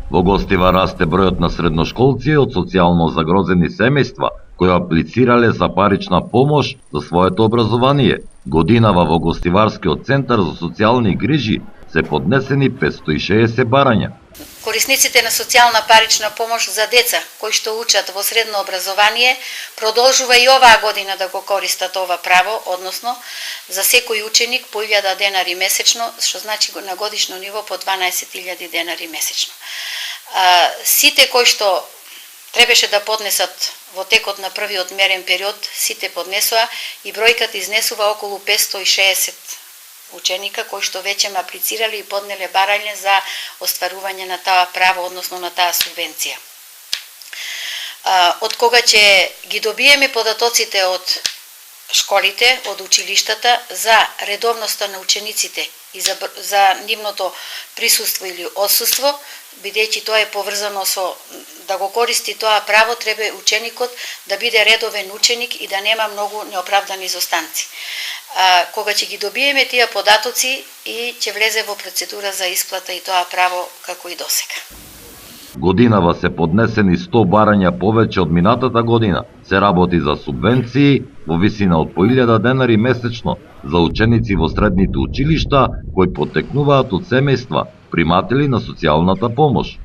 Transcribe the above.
Во Гостива расте бројот на средношколци од социјално загрозени семејства кои аплицирале за парична помош за своето образование. Годинава во Гостиварскиот центар за социјални грижи се поднесени 560 барања. Корисниците на социјална парична помош за деца кои што учат во средно образование продолжува и оваа година да го користат ова право, односно за секој ученик по 1000 денари месечно, што значи на годишно ниво по 12.000 денари месечно. Сите кои што требаше да поднесат во текот на првиот мерен период, сите поднесоа и бројката изнесува околу 560 ученика кои што веќе ме аплицирале и поднеле барање за остварување на таа право, односно на таа субвенција. Од кога ќе ги добиеме податоците од школите, од училиштата за редовноста на учениците и за нивното присуство или отсуство, бидејќи тоа е поврзано со да го користи тоа право, треба ученикот да биде редовен ученик и да нема многу неоправдани изостанци. Кога ќе ги добиеме тие податоци и ќе влезе во процедура за исплата и тоа право како и досега. Годинава се поднесени 100 барања повеќе од минатата година. Се работи за субвенции во висина од по 1000 денари месечно за ученици во средните училишта кои потекнуваат од семејства приматели на социјалната помош.